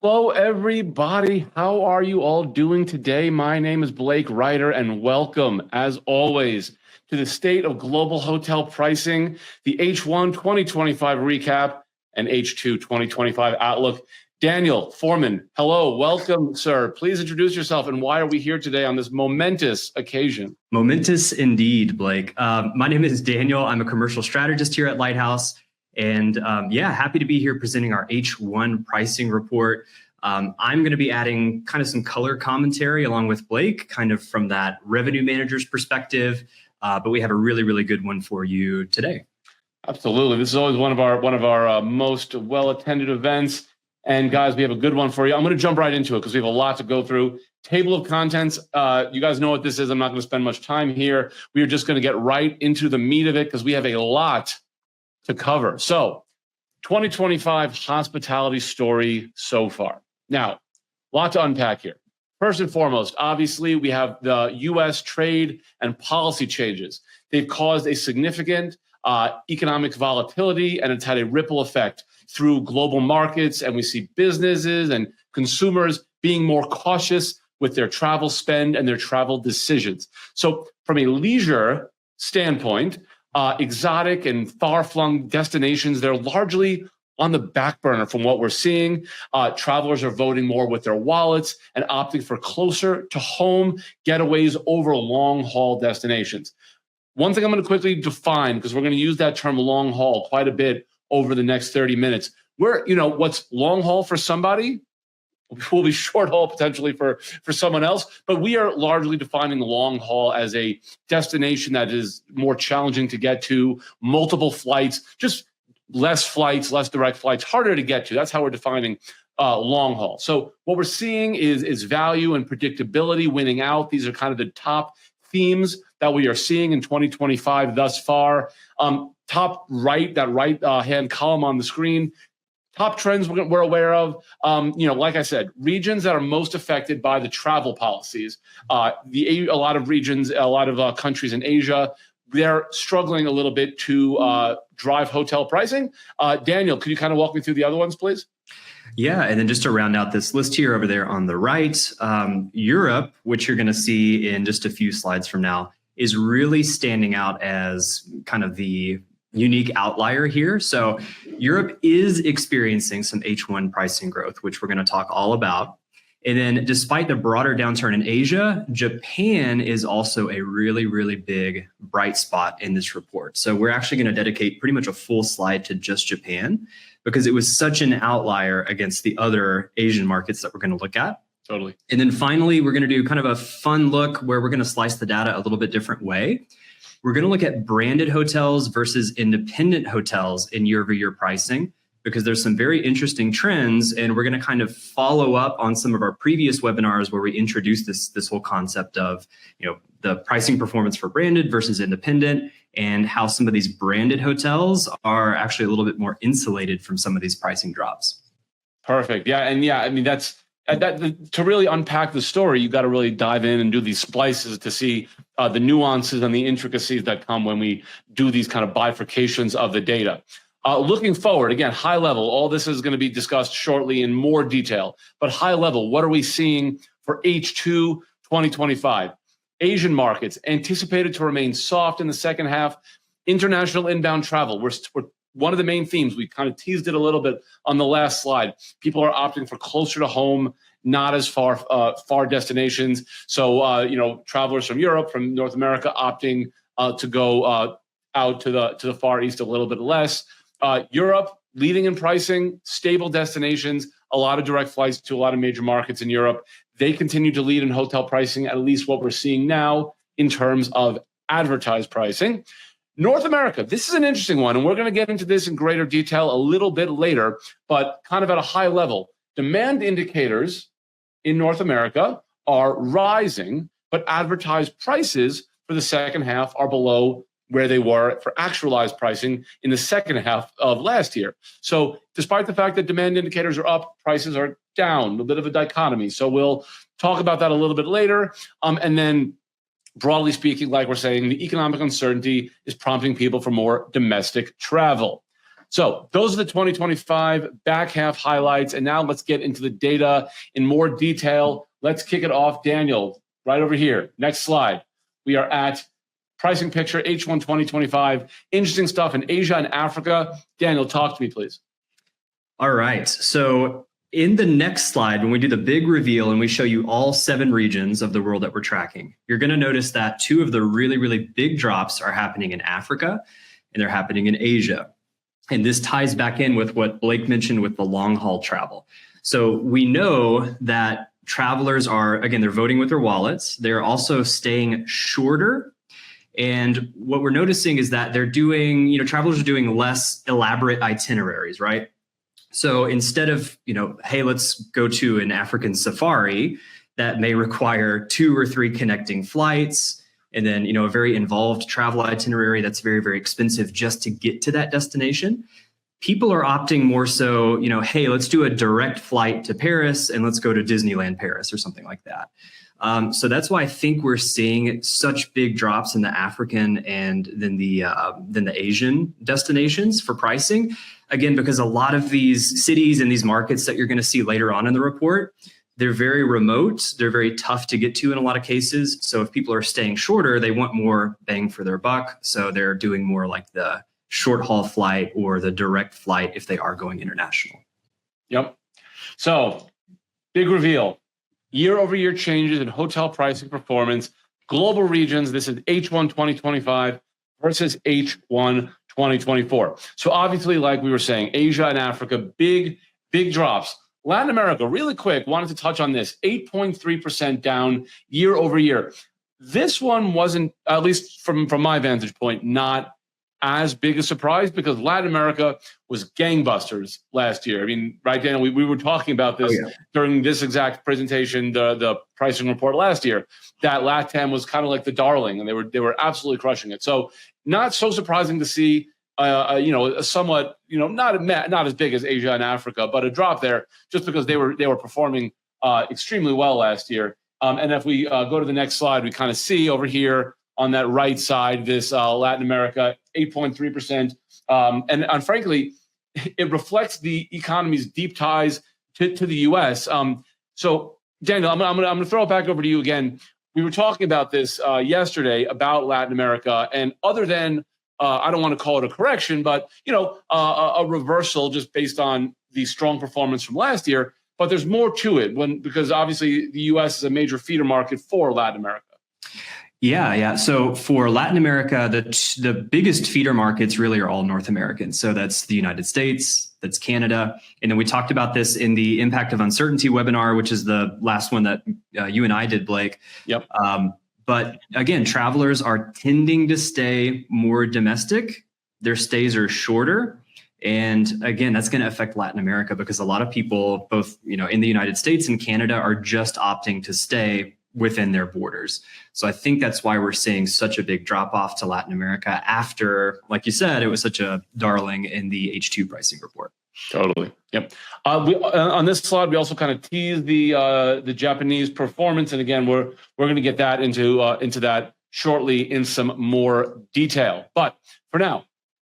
Hello, everybody. How are you all doing today? My name is Blake Ryder, and welcome, as always, to the State of Global Hotel Pricing, the H1 2025 recap, and H2 2025 outlook. Daniel Foreman, hello, welcome, sir. Please introduce yourself and why are we here today on this momentous occasion? Momentous indeed, Blake. My name is Daniel. I'm a commercial strategist here at Lighthouse. And happy to be here presenting our H1 pricing report. I'm going to be adding kind of some color commentary along with Blake, kind of from that revenue manager's perspective. But we have a really, really good one for you today. Absolutely. This is always one of our most well-attended events. And guys, we have a good one for you. I'm going to jump right into it because we have a lot to go through. Table of contents. You guys know what this is. I'm not going to spend much time here. We are just going to get right into the meat of it because we have a lot to cover. So 2025 hospitality story so far. Now, a lot to unpack here. First and foremost, obviously, we have the U.S. trade and policy changes. They've caused a significant economic volatility, and it's had a ripple effect through global markets. And we see businesses and consumers being more cautious with their travel spend and their travel decisions. So from a leisure standpoint, exotic and far-flung destinations, they're largely on the back burner from what we're seeing. Travelers are voting more with their wallets and opting for closer to home getaways over long-haul destinations. One thing I'm going to quickly define, because we're going to use that term long haul quite a bit over the next 30 minutes. What's long haul for somebody will be short haul potentially for someone else, but we are largely defining long haul as a destination that is more challenging to get to, multiple flights, just less flights, less direct flights, harder to get to. That's how we're defining long haul. So what we're seeing is value and predictability winning out. These are kind of the top themes that we are seeing in 2025 thus far. Top right, that right hand column on the screen, top trends we're aware of. Like I said, regions that are most affected by the travel policies. A lot of regions, a lot of countries in Asia, they're struggling a little bit to drive hotel pricing. Daniel, could you kind of walk me through the other ones, please? Yeah, and then just to round out this list here over there on the right, Europe, which you're going to see in just a few slides from now, is really standing out as kind of the unique outlier here. So Europe is experiencing some H1 pricing growth, which we're going to talk all about. And then despite the broader downturn in Asia, Japan is also a really, really big bright spot in this report. So we're actually going to dedicate pretty much a full slide to just Japan because it was such an outlier against the other Asian markets that we're going to look at. Totally. And then finally, we're going to do kind of a fun look where we're going to slice the data a little bit different way. We're going to look at branded hotels versus independent hotels in year-over-year pricing, because there's some very interesting trends, and we're going to kind of follow up on some of our previous webinars where we introduced this whole concept of, the pricing performance for branded versus independent, and how some of these branded hotels are actually a little bit more insulated from some of these pricing drops. Perfect. Yeah, and I mean that to really unpack the story, you got to really dive in and do these splices to see the nuances and the intricacies that come when we do these kind of bifurcations of the data. Looking forward, again, high level, all this is going to be discussed shortly in more detail, but high level, what are we seeing for H2 2025? Asian markets anticipated to remain soft in the second half. International inbound travel, we're one of the main themes. We kind of teased it a little bit on the last slide. People are opting for closer to home, not as far destinations. So, travelers from Europe, from North America, opting to go out to the Far East a little bit less. Europe leading in pricing, stable destinations, a lot of direct flights to a lot of major markets in Europe. They continue to lead in hotel pricing, at least what we're seeing now in terms of advertised pricing. North America, this is an interesting one, and we're going to get into this in greater detail a little bit later, but kind of at a high level. Demand indicators in North America are rising, but advertised prices for the second half are below where they were for actualized pricing in the second half of last year. So despite the fact that demand indicators are up, prices are down, a bit of a dichotomy. So we'll talk about that a little bit later. And then broadly speaking, like we're saying, the economic uncertainty is prompting people for more domestic travel. So those are the 2025 back half highlights. And now let's get into the data in more detail. Let's kick it off. Daniel, right over here. Next slide. We are at pricing picture H1 2025. Interesting stuff in Asia and Africa. Daniel, talk to me, please. All right. So in the next slide, when we do the big reveal and we show you all 7 regions of the world that we're tracking, you're going to notice that 2 of the really, really big drops are happening in Africa and they're happening in Asia. And this ties back in with what Blake mentioned with the long haul travel. So we know that travelers are, again, they're voting with their wallets. They're also staying shorter. And what we're noticing is that they're doing, travelers are doing less elaborate itineraries, right? So instead of, hey, let's go to an African safari that may require 2 or 3 connecting flights, and then, a very involved travel itinerary that's very, very expensive just to get to that destination. People are opting more so, hey, let's do a direct flight to Paris and let's go to Disneyland Paris or something like that. So that's why I think we're seeing such big drops in the African and then the Asian destinations for pricing. Again, because a lot of these cities and these markets that you're going to see later on in the report, they're very remote. They're very tough to get to in a lot of cases. So if people are staying shorter, they want more bang for their buck. So they're doing more like the short haul flight or the direct flight if they are going international. Yep. So big reveal. Year-over-year changes in hotel pricing performance, global regions. This is H1 2025 versus H1 2024. So obviously, like we were saying, Asia and Africa, big drops. Latin America, really quick, wanted to touch on this, 8.3% down year over year. This one wasn't, at least from my vantage point, not as big a surprise because Latin America was gangbusters last year. I mean, right, Daniel, we were talking about this during this exact presentation, the pricing report last year, that LATAM was kind of like the darling, and they were absolutely crushing it. So not so surprising to see, a somewhat, not as big as Asia and Africa, but a drop there just because they were performing extremely well last year. And if we go to the next slide, we kind of see over here on that right side, this Latin America, 8.3%. And frankly, it reflects the economy's deep ties to the U.S. So, Daniel, I'm going to throw it back over to you again. We were talking about this yesterday about Latin America, and other than, I don't want to call it a correction, but, a reversal just based on the strong performance from last year, but there's more to it because obviously the U.S. is a major feeder market for Latin America. Yeah. So for Latin America, the biggest feeder markets really are all North American. So that's the United States, that's Canada. And then we talked about this in the Impact of Uncertainty webinar, which is the last one that you and I did, Blake. Yep. But again, travelers are tending to stay more domestic. Their stays are shorter. And again, that's going to affect Latin America because a lot of people, both in the United States and Canada, are just opting to stay within their borders. So I think that's why we're seeing such a big drop off to Latin America after, like you said, it was such a darling in the H2 pricing report. Totally. Yep. On this slide, we also kind of tease the Japanese performance, and again, we're going to get that into that shortly in some more detail. But for now,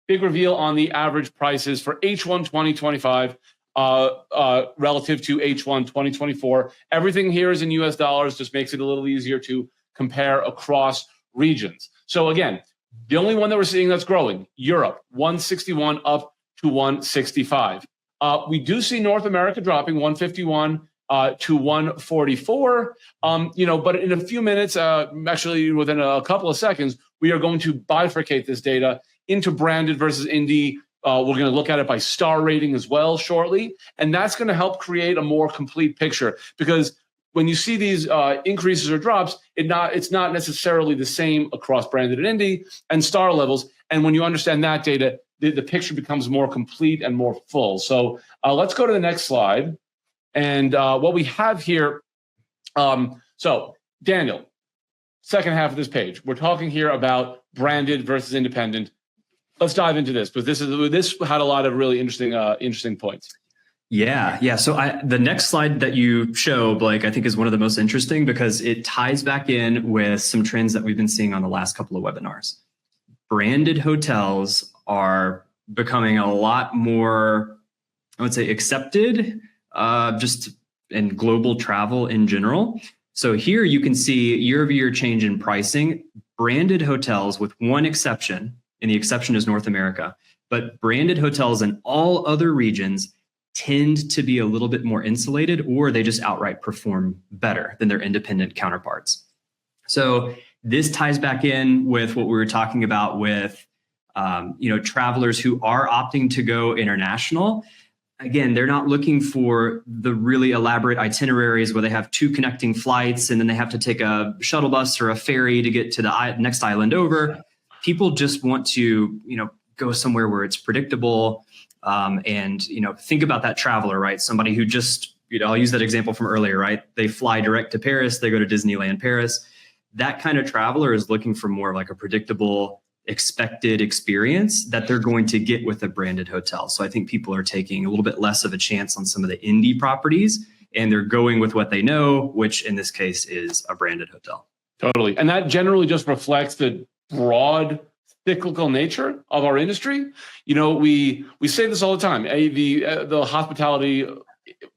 big reveal on the average prices for H1 2025. Relative to H1 2024. Everything here is in US dollars, just makes it a little easier to compare across regions. So again, the only one that we're seeing that's growing, Europe, 161 up to 165. We do see North America dropping 151 to 144. But in a few minutes, actually within a couple of seconds, we are going to bifurcate this data into branded versus indie. We're going to look at it by star rating as well shortly. And that's going to help create a more complete picture because when you see these increases or drops, it's not necessarily the same across branded and indie and star levels. And when you understand that data, the picture becomes more complete and more full. So let's go to the next slide. And what we have here, so Daniel, second half of this page, we're talking here about branded versus independent. Let's dive into this because this had a lot of really interesting points. Yeah. So the next slide that you show, Blake, I think is one of the most interesting because it ties back in with some trends that we've been seeing on the last couple of webinars. Branded hotels are becoming a lot more, I would say, accepted just in global travel in general. So here you can see year-over-year change in pricing. Branded hotels, with one exception, and the exception is North America, but branded hotels in all other regions tend to be a little bit more insulated, or they just outright perform better than their independent counterparts. So this ties back in with what we were talking about with travelers who are opting to go international. Again, they're not looking for the really elaborate itineraries where they have 2 connecting flights and then they have to take a shuttle bus or a ferry to get to the next island over. People just want to, go somewhere where it's predictable. And think about that traveler, right? Somebody who just, I'll use that example from earlier, right? They fly direct to Paris, they go to Disneyland Paris. That kind of traveler is looking for more like a predictable, expected experience that they're going to get with a branded hotel. So I think people are taking a little bit less of a chance on some of the indie properties, and they're going with what they know, which in this case is a branded hotel. Totally. And that generally just reflects the broad cyclical nature of our industry. We say this all the time. The hospitality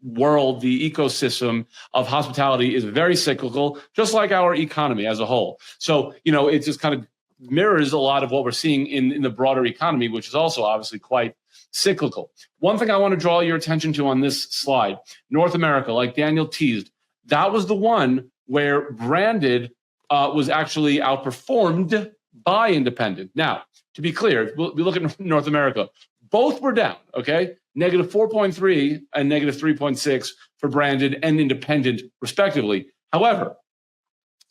world, the ecosystem of hospitality is very cyclical, just like our economy as a whole. So, it just kind of mirrors a lot of what we're seeing in the broader economy, which is also obviously quite cyclical. One thing I want to draw your attention to on this slide, North America, like Daniel teased, that was the one where branded was actually outperformed by independent. Now, to be clear, if we look at North America, both were down, okay? Negative 4.3 and negative 3.6 for branded and independent, respectively. However,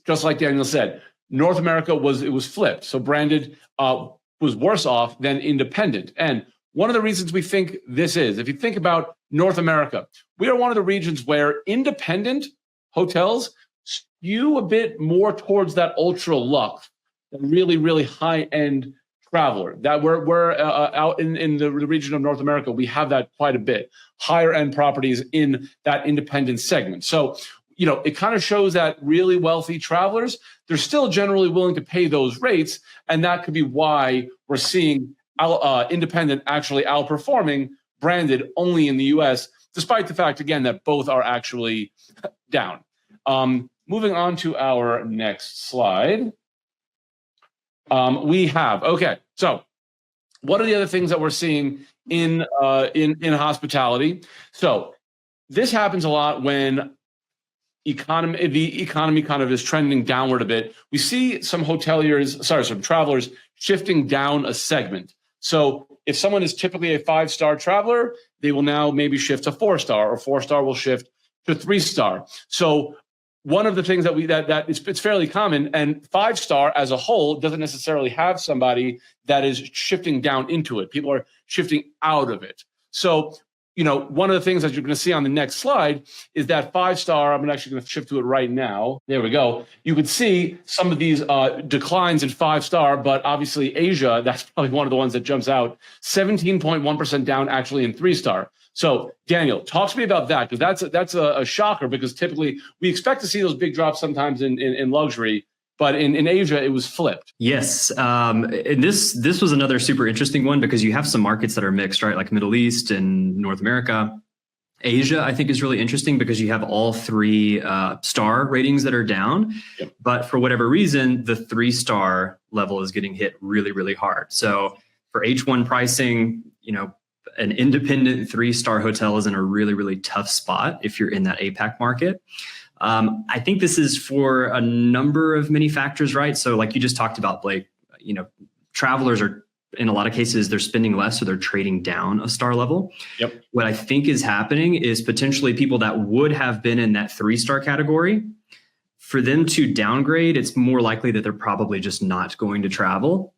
just like Daniel said, North America was flipped. So branded was worse off than independent. And one of the reasons we think this is, if you think about North America, we are one of the regions where independent hotels skew a bit more towards that ultra luxe, really, really high-end traveler. That we're out in the region of North America, we have that quite a bit. Higher-end properties in that independent segment. So, it kind of shows that really wealthy travelers, they're still generally willing to pay those rates, and that could be why we're seeing independent actually outperforming branded only in the U.S., despite the fact, again, that both are actually down. Moving on to our next slide. So what are the other things that we're seeing in hospitality? So this happens a lot when the economy kind of is trending downward a bit. We see some travelers shifting down a segment. So if someone is typically a 5-star traveler, they will now maybe shift to 4-star, or 4-star will shift to 3-star. So one of the things that it's fairly common, and 5-star as a whole doesn't necessarily have somebody that is shifting down into it. People are shifting out of it. So, one of the things that you're going to see on the next slide is that 5-star, I'm actually going to shift to it right now. There we go. You could see some of these declines in 5-star, but obviously Asia, that's probably one of the ones that jumps out, 17.1% down actually in 3-star. So, Daniel, talk to me about that, because that's a shocker, because typically we expect to see those big drops sometimes in luxury, but in Asia, it was flipped. Yes. And this was another super interesting one, because you have some markets that are mixed, right? Like Middle East and North America. Asia, I think, is really interesting because you have all 3 star ratings that are down. Yep. But for whatever reason, the 3-star level is getting hit really, really hard. So for H1 pricing, an independent 3-star hotel is in a really, really tough spot if you're in that APAC market. I think this is for a number of many factors, right? So like you just talked about, Blake, travelers are, in a lot of cases, they're spending less, so they're trading down a star level. Yep. What I think is happening is potentially people that would have been in that 3-star category, for them to downgrade, it's more likely that they're probably just not going to travel.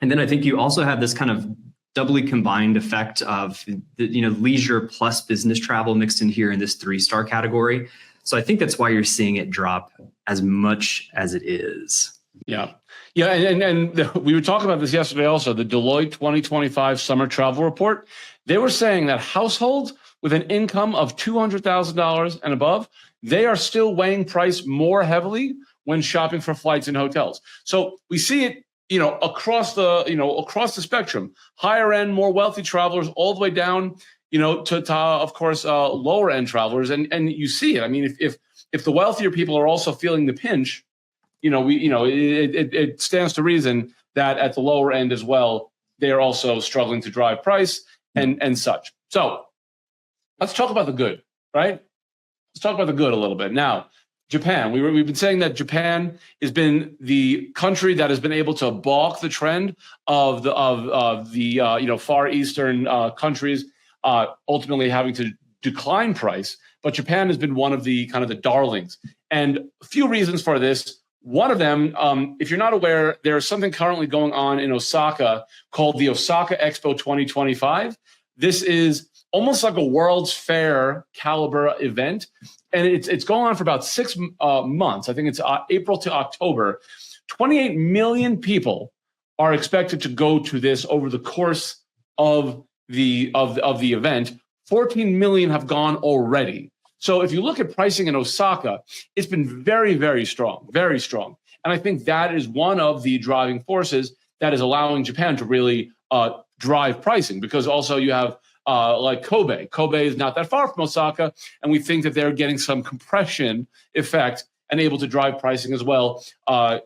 And then I think you also have this kind of doubly combined effect of leisure plus business travel mixed in here in this 3-star category. So I think that's why you're seeing it drop as much as it is. Yeah. And we were talking about this yesterday also, the Deloitte 2025 Summer Travel Report. They were saying that households with an income of $200,000 and above, they are still weighing price more heavily when shopping for flights and hotels. So we see it across the spectrum, higher end, more wealthy travelers, all the way down, to of course, lower end travelers. And you see it. I mean, if the wealthier people are also feeling the pinch, it stands to reason that at the lower end as well, they are also struggling to drive price and such. So let's talk about the good, right? Let's talk about the good a little bit. Now, Japan, we've been saying that Japan has been the country that has been able to balk the trend of the Far Eastern countries ultimately having to decline price. But Japan has been one of the kind of the darlings, and a few reasons for this. One of them, if you're not aware, there's something currently going on in Osaka called the Osaka Expo 2025. This is almost like a World's Fair caliber event, and it's going on for about 6 months. I think it's April to October. 28 million people are expected to go to this over the course of the event. 14 million have gone already. So if you look at pricing in Osaka, it's been very, very strong, very strong. And I think that is one of the driving forces that is allowing Japan to really drive pricing, because also you have like Kobe. Kobe is not that far from Osaka, and we think that they're getting some compression effect and able to drive pricing as well,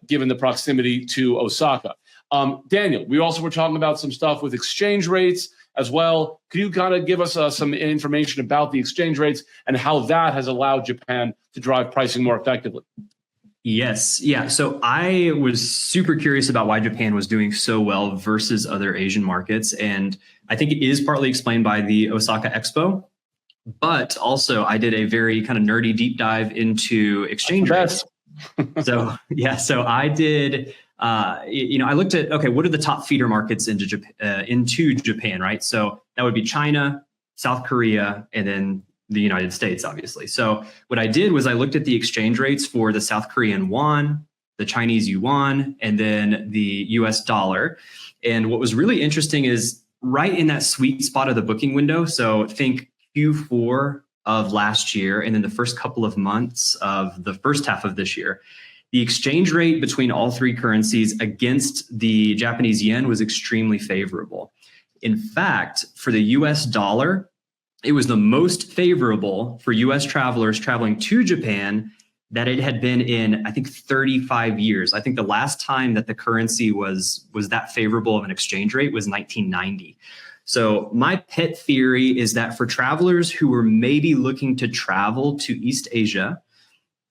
given the proximity to Osaka. Daniel, we also were talking about some stuff with exchange rates as well. Could you kind of give us some information about the exchange rates and how that has allowed Japan to drive pricing more effectively? Yes. Yeah. So I was super curious about why Japan was doing so well versus other Asian markets. And I think it is partly explained by the Osaka Expo, but also I did a very kind of nerdy deep dive into exchange rates. So I did, I looked at, okay, what are the top feeder markets into Japan, right? So that would be China, South Korea, and then the United States, obviously. So what I did was I looked at the exchange rates for the South Korean won, the Chinese yuan, and then the US dollar. And what was really interesting is right in that sweet spot of the booking window. So think Q4 of last year, and then the first couple of months of the first half of this year, the exchange rate between all three currencies against the Japanese yen was extremely favorable. In fact, for the US dollar, it was the most favorable for US travelers traveling to Japan that it had been in, I think, 35 years. I think the last time that the currency was that favorable of an exchange rate was 1990. So my pet theory is that for travelers who were maybe looking to travel to East Asia,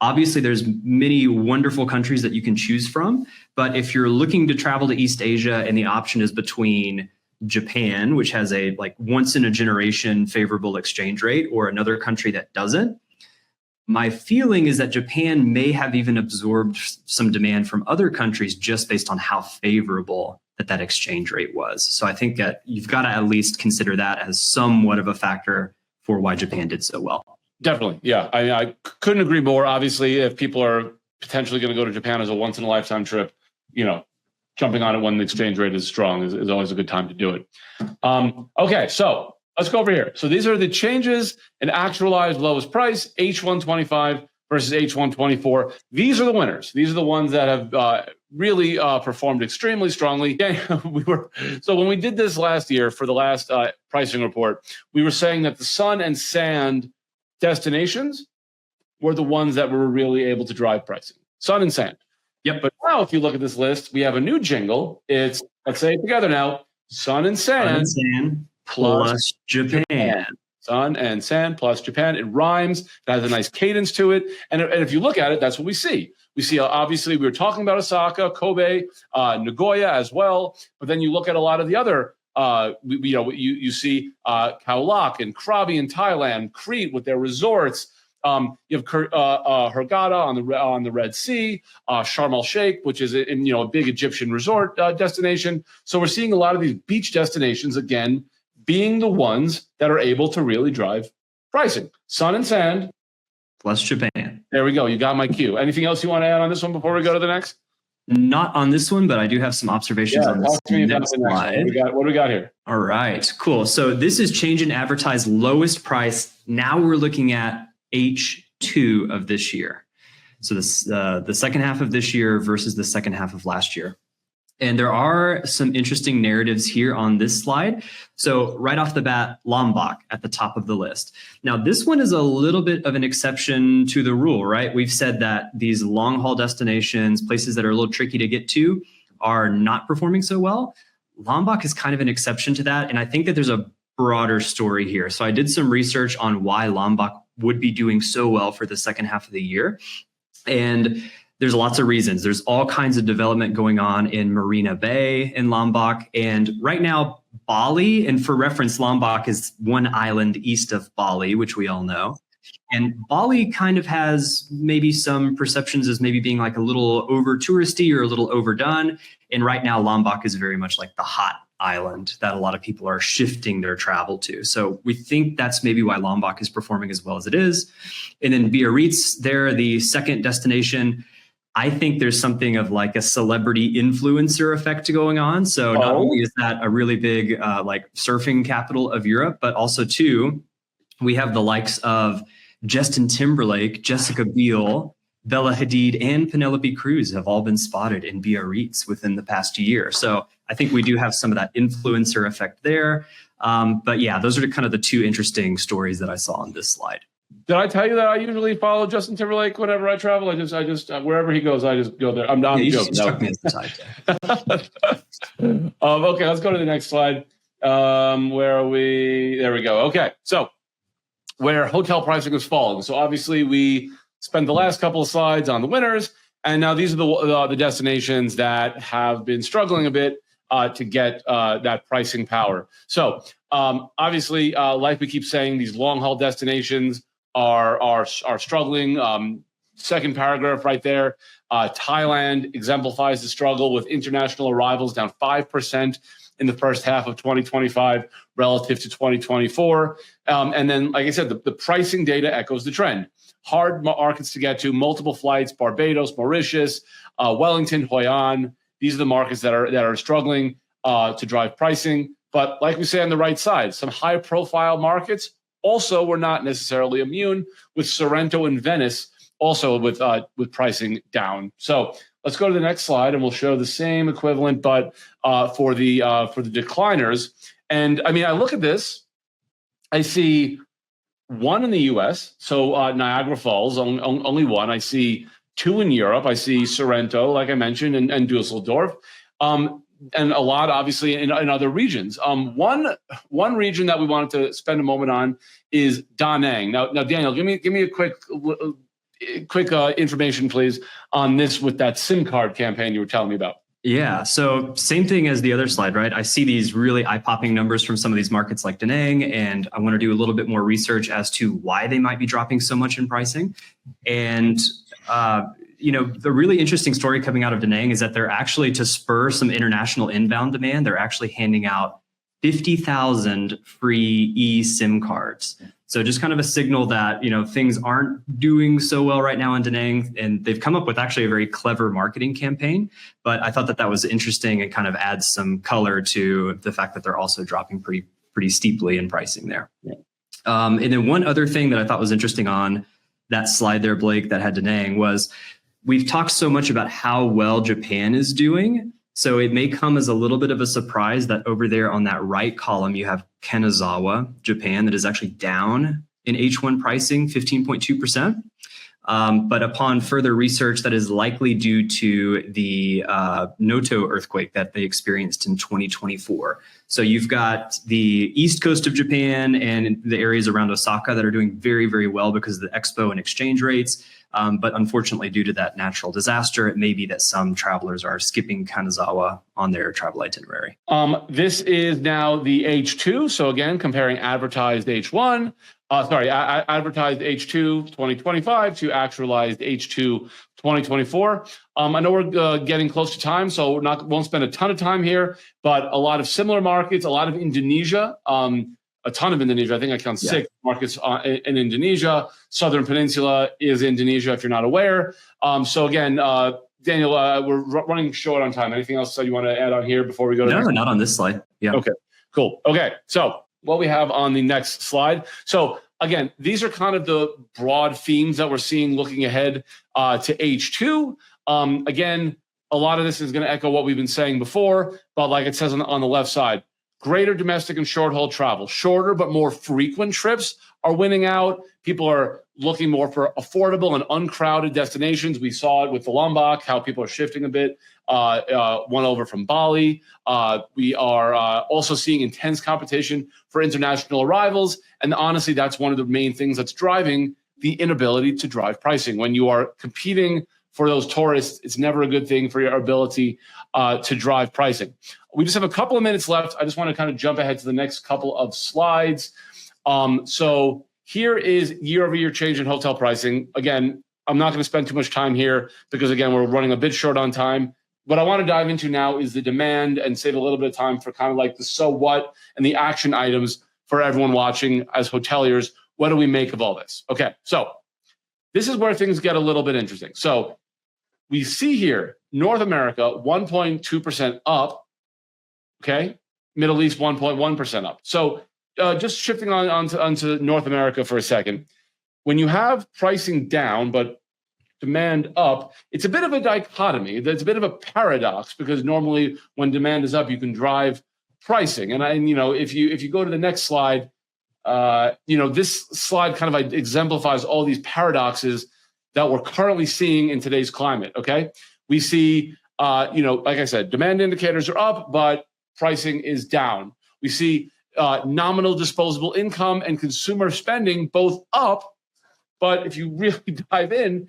obviously there's many wonderful countries that you can choose from, but if you're looking to travel to East Asia and the option is between Japan, which has a like once in a generation favorable exchange rate, or another country that doesn't, my feeling is that Japan may have even absorbed some demand from other countries just based on how favorable that exchange rate was. So I think that you've got to at least consider that as somewhat of a factor for why Japan did so well. Definitely. Yeah. I couldn't agree more. Obviously, if people are potentially going to go to Japan as a once in a lifetime trip, jumping on it when the exchange rate is strong is always a good time to do it. Okay. So let's go over here. So these are the changes in actualized lowest price, H125 versus H124. These are the winners. These are the ones that have really performed extremely strongly. So when we did this last year for the last pricing report, we were saying that the sun and sand destinations were the ones that were really able to drive pricing. Sun and sand. Yep. But now if you look at this list, we have a new jingle. It's, let's say it together now, sun and sand plus Japan. Sun and sand plus Japan. It rhymes. It has a nice cadence to it. And if you look at it, that's what we see. We see, obviously, we were talking about Osaka, Kobe, Nagoya as well. But then you look at a lot of the other, you see Khao Lak and Krabi in Thailand, Crete with their resorts. You have Hurghada on the Red Sea, Sharm el Sheikh, which is a big Egyptian resort destination. So we're seeing a lot of these beach destinations again being the ones that are able to really drive pricing. Sun and sand plus Japan. There we go. You got my cue. Anything else you want to add on this one before we go to the next? Not on this one, but I do have some observations on this next slide. What do we got here? All right, cool. So this is change in advertised lowest price. Now we're looking at H2 of this year. So this the second half of this year versus the second half of last year. And there are some interesting narratives here on this slide. So right off the bat, Lombok at the top of the list. Now, this one is a little bit of an exception to the rule, right? We've said that these long haul destinations, places that are a little tricky to get to, are not performing so well. Lombok is kind of an exception to that. And I think that there's a broader story here. So I did some research on why Lombok would be doing so well for the second half of the year. And there's lots of reasons. There's all kinds of development going on in Marina Bay in Lombok. And right now, Bali, and for reference, Lombok is one island east of Bali, which we all know. And Bali kind of has maybe some perceptions as maybe being like a little over touristy or a little overdone. And right now, Lombok is very much like the hot island that a lot of people are shifting their travel to. So we think that's maybe why Lombok is performing as well as it is. And then Biarritz, they're the second destination. I think there's something of like a celebrity influencer effect going on. So not only is that a really big like surfing capital of Europe, but also too, we have the likes of Justin Timberlake, Jessica Biel, Bella Hadid, and Penelope Cruz have all been spotted in Biarritz within the past year. So I think we do have some of that influencer effect there. But yeah, those are kind of the two interesting stories that I saw on this slide. Did I tell you that I usually follow Justin Timberlake whenever I travel? I just wherever he goes, I just go there. I'm joking. Struck me as the type. Okay, let's go to the next slide. Where are we? There we go. Okay, so where hotel pricing is falling. So obviously we spent the last couple of slides on the winners, and now these are the destinations that have been struggling a bit to get that pricing power. So obviously, like we keep saying, these long haul destinations are struggling. Second paragraph right there. Thailand exemplifies the struggle with international arrivals down 5% in the first half of 2025 relative to 2024. And then, like I said, the pricing data echoes the trend. Hard markets to get to, multiple flights, Barbados, Mauritius, Wellington, Hoi An. These are the markets that are struggling to drive pricing. But like we say on the right side, some high profile markets also were not necessarily immune, with Sorrento and Venice also with pricing down. So let's go to the next slide, and we'll show the same equivalent, but for the decliners. And I mean, I look at this, I see one in the U.S., so Niagara Falls, only one. I see two in Europe. I see Sorrento, like I mentioned, and Dusseldorf. And a lot, obviously, in other regions. One region that we wanted to spend a moment on is Da Nang. Now, Daniel, give me a quick information, please, on this with that SIM card campaign you were telling me about. Yeah, so same thing as the other slide, right? I see these really eye-popping numbers from some of these markets like Da Nang, and I want to do a little bit more research as to why they might be dropping so much in pricing. And the really interesting story coming out of Da Nang is that they're actually, to spur some international inbound demand, they're actually handing out 50,000 free eSIM cards. So just kind of a signal that, things aren't doing so well right now in Da Nang, and they've come up with actually a very clever marketing campaign. But I thought that was interesting and kind of adds some color to the fact that they're also dropping pretty steeply in pricing there. Yeah. And then one other thing that I thought was interesting on that slide there, Blake, that had Da Nang was, we've talked so much about how well Japan is doing. So it may come as a little bit of a surprise that over there on that right column, you have Kanazawa, Japan, that is actually down in H1 pricing, 15.2%. But upon further research, that is likely due to the Noto earthquake that they experienced in 2024. So you've got the east coast of Japan and the areas around Osaka that are doing very, very well because of the expo and exchange rates. But unfortunately, due to that natural disaster, it may be that some travelers are skipping Kanazawa on their travel itinerary. This is now the H2. So again, comparing advertised H1, advertised H2 2025 to actualized H2 2024. I know we're getting close to time, so won't spend a ton of time here, but a lot of similar markets, a lot of Indonesia, a ton of Indonesia. I think I count 6 markets in Indonesia. Southern Peninsula is Indonesia, if you're not aware. So again, Daniel, we're running short on time. Anything else you want to add on here before we go to No, not on this slide. Yeah. Okay, cool. Okay, so what we have on the next slide. So again, these are kind of the broad themes that we're seeing looking ahead to H2. Again, a lot of this is going to echo what we've been saying before, but like it says on the left side, greater domestic and short-haul travel. Shorter but more frequent trips are winning out. People are looking more for affordable and uncrowded destinations. We saw it with the Lombok, how people are shifting a bit, one over from Bali. We are also seeing intense competition for international arrivals. And honestly, that's one of the main things that's driving the inability to drive pricing. When you are competing for those tourists, it's never a good thing for your ability to drive pricing. We just have a couple of minutes left. I just want to kind of jump ahead to the next couple of slides. So here is year-over-year change in hotel pricing. Again, I'm not going to spend too much time here because, again, we're running a bit short on time. What I want to dive into now is the demand and save a little bit of time for kind of like the so what and the action items for everyone watching as hoteliers. What do we make of all this? Okay, so this is where things get a little bit interesting. So we see here, North America, 1.2% up, okay? Middle East, 1.1% up. So just shifting onto North America for a second. When you have pricing down, but demand up, it's a bit of a dichotomy. It's a bit of a paradox because normally when demand is up, you can drive pricing. And if you go to the next slide, this slide kind of exemplifies all these paradoxes that we're currently seeing in today's climate. Okay, we see, like I said, demand indicators are up, but pricing is down. We see nominal disposable income and consumer spending both up, but if you really dive in,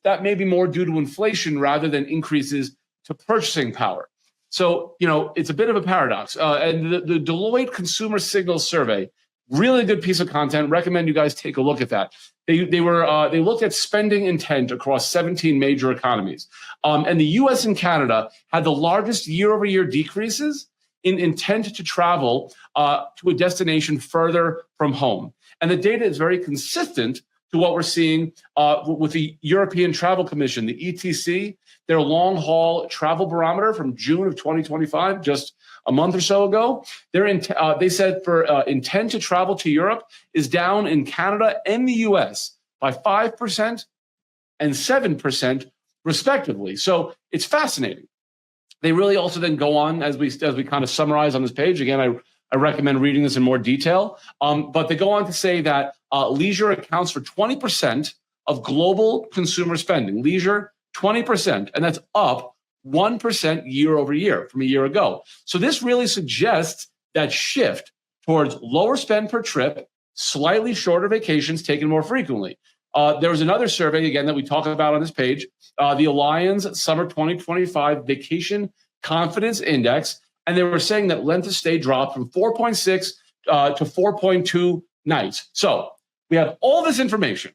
that may be more due to inflation rather than increases to purchasing power. So, it's a bit of a paradox. And the Deloitte Consumer Signals Survey, really good piece of content. Recommend you guys take a look at that. They looked at spending intent across 17 major economies. And the US and Canada had the largest year-over-year decreases in intent to travel to a destination further from home. And the data is very consistent to what we're seeing with the European Travel Commission, the ETC, their long-haul travel barometer from June of 2025, just a month or so ago. They said for intent to travel to Europe is down in Canada and the US by 5% and 7% respectively. So it's fascinating. They really also then go on as we kind of summarize on this page. Again, I recommend reading this in more detail. But they go on to say that leisure accounts for 20% of global consumer spending. Leisure, 20%, and that's up 1% year over year from a year ago. So this really suggests that shift towards lower spend per trip, slightly shorter vacations taken more frequently. There was another survey, again, that we talk about on this page, the Allianz Summer 2025 Vacation Confidence Index, and they were saying that length of stay dropped from 4.6 to 4.2 nights. So we have all this information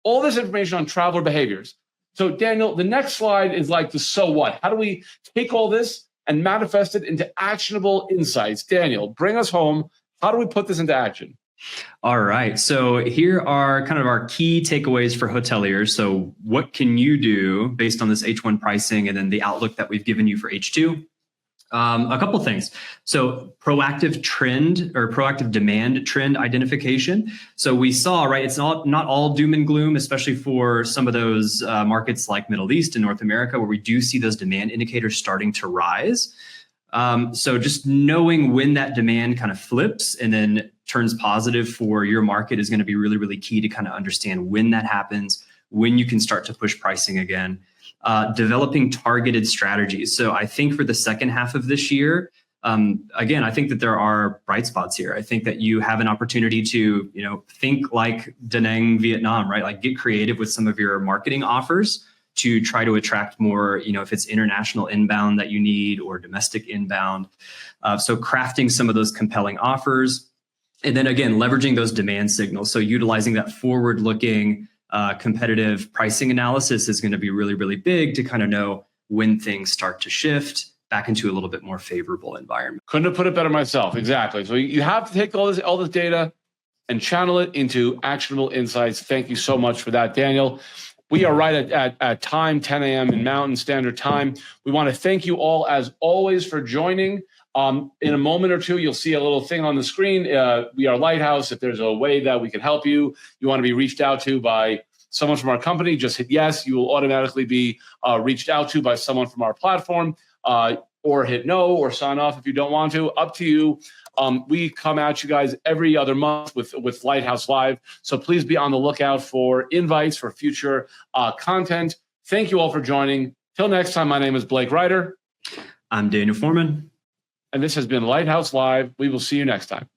on traveler behaviors. So Daniel, the next slide is like the so what? How do we take all this and manifest it into actionable insights? Daniel, bring us home. How do we put this into action? All right. So here are kind of our key takeaways for hoteliers. So what can you do based on this H1 pricing and then the outlook that we've given you for H2? A couple of things. So proactive demand trend identification. So we saw, right, it's not all doom and gloom, especially for some of those markets like Middle East and North America, where we do see those demand indicators starting to rise. So just knowing when that demand kind of flips and then turns positive for your market is going to be really, really key to kind of understand when that happens, when you can start to push pricing again. Developing targeted strategies. So I think for the second half of this year, again, I think that there are bright spots here. I think that you have an opportunity to, think like Da Nang, Vietnam, right? Like get creative with some of your marketing offers to try to attract more, if it's international inbound that you need or domestic inbound. So crafting some of those compelling offers. And then again, leveraging those demand signals. So utilizing that forward-looking competitive pricing analysis is going to be really, really big to kind of know when things start to shift back into a little bit more favorable environment. Couldn't have put it better myself. Exactly. So you have to take all this data and channel it into actionable insights. Thank you so much for that, Daniel. We are right at time, 10 a.m. in Mountain Standard Time. We want to thank you all, as always, for joining. In a moment or two, you'll see a little thing on the screen. We are Lighthouse. If there's a way that we can help you, you want to be reached out to by someone from our company, just hit yes. You will automatically be reached out to by someone from our platform, or hit no, or sign off if you don't want to. Up to you. We come at you guys every other month with Lighthouse Live. So please be on the lookout for invites for future content. Thank you all for joining. Till next time, my name is Blake Ryder. I'm Daniel Foreman. And this has been Lighthouse Live. We will see you next time.